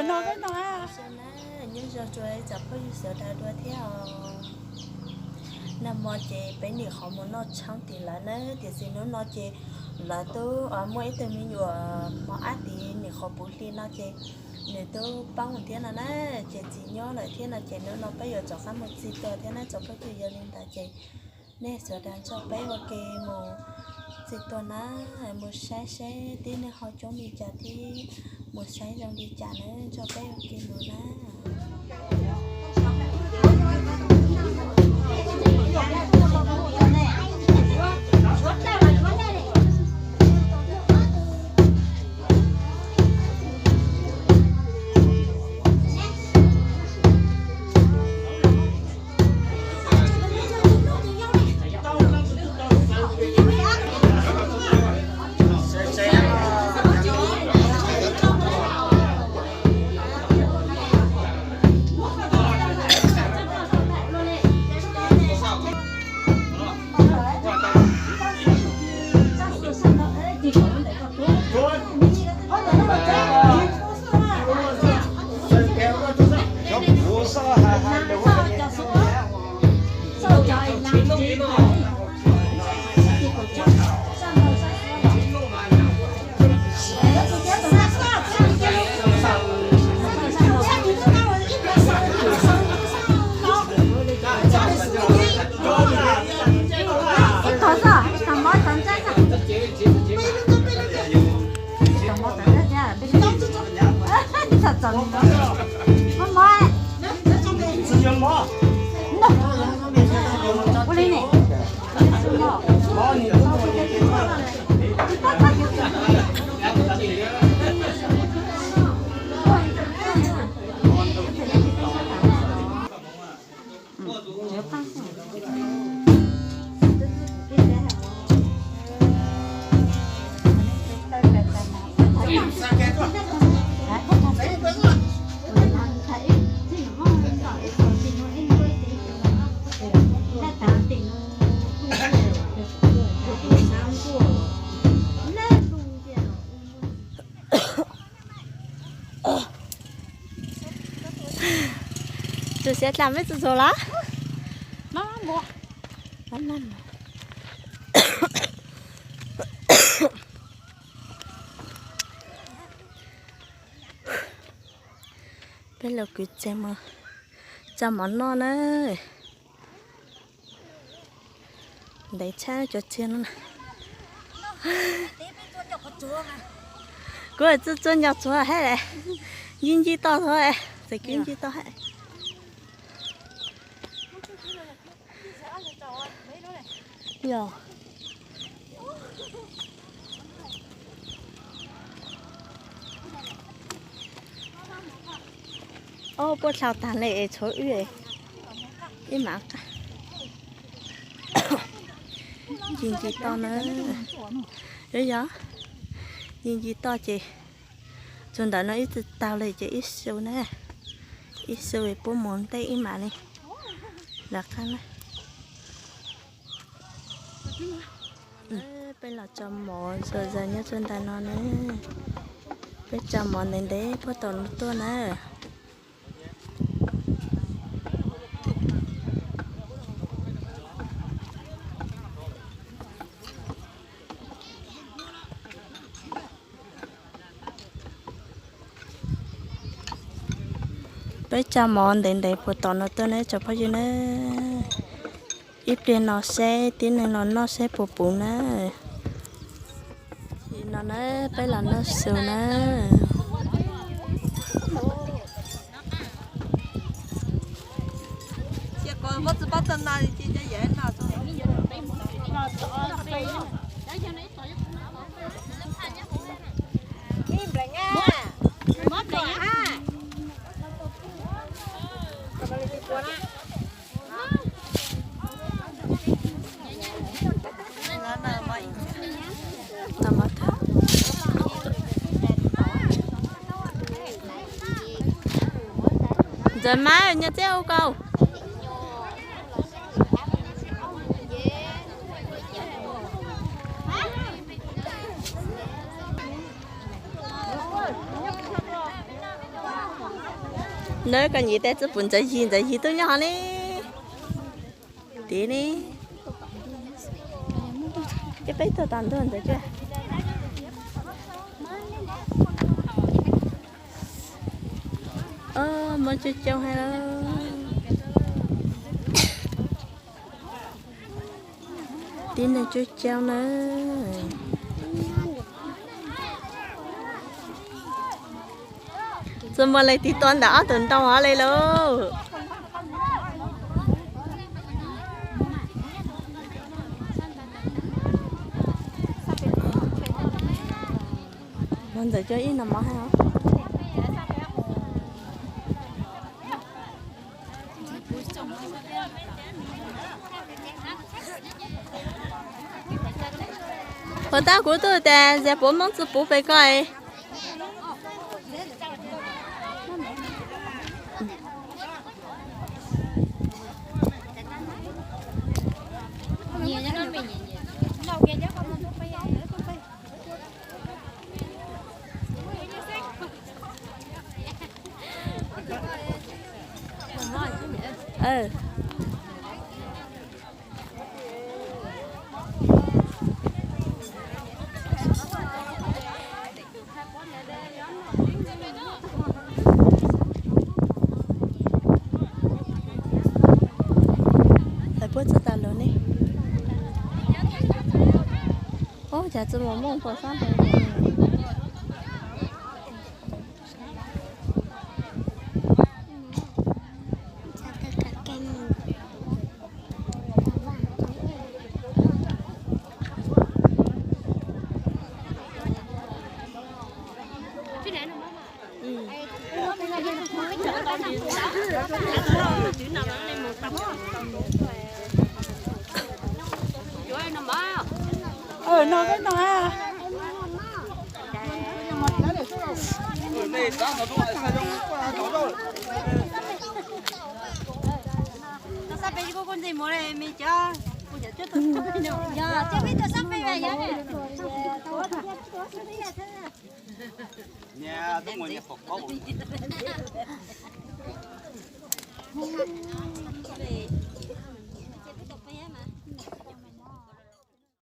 nó cái nó nhưng giờ tôi chập có sợ đã đua theo nằm mò chị bé này họ muốn nó trắng thì là nó thì gì nó chị là tôi ở mỗi từ mình vừa mà ăn thì này họ bút đi nó chị nếu tôi băng một thiên là nó chị chỉ nhớ lại thiên là chị nó bây giờ cho khám một gì tôi thế này cho cái chuyện lên tại chị nè sợ đang cho bé ok một gì tôi nó một sai tí này họ chống đi trả thì một sai dòng đi trả nữa cho bé ok rồi đó. Tôi sẽ làm với tôi lá. Nó mua. Nó. Bây giờ cứ chăm món non đấy. Để cha cho chiên nó. Cô ấy chưa nhặt chúa hết đấy. Nhìn gì to thôi. Sẽ kiếm gì to hết. Dạ. Ô, bố chào tàn lệ chỗ ươi. Ý mà cả. Nhìn gì to nữa. Đấy đó. Nhìn gì to chị. Chúng ta nói ít tao lại chị ít xíu nè. Ít xíu thì bố muốn tay ý mà này. Là khăn này. Bây giờ cho món rồi giờ nhớ chúng ta nó nữa. Bây giờ món đến đấy bố tổ lúc tôi nè. Bây giờ món đến đấy bố tổ nó tôi nè cho bao nhiêu nè. Ít tiền nó xe, tiền này nó xe bổ bổ nè. Thì nó nè, bây giờ nó sửa nè. Chị còn bắt bắt chân nào thì chị sẽ dễ nào thôi. Im lại nha. Mất rồi ha. Rồi má nhà treo câu. nơi cái gì thế chứ bún chạy gì tôi nhỏ này tí đi cái bếp tôi tàn thôi chưa mà chưa trông hay là tí này chưa trông nữa rồi mà lại tí toàn đã tuần tao hóa lại luôn mình giờ chơi ít nằm mỏ hay không hồi ta của tôi ta giờ bốn món sư phụ phải coi nhiều cho nó mình đâu kia chứ không bớt cho ta luôn đi ô chả cho một món phở sáng rồi nó cái nó à nó sắp bây giờ con gì mua này mình cho giờ chứ biết tôi sắp về vậy nhà đúng rồi nhà phục có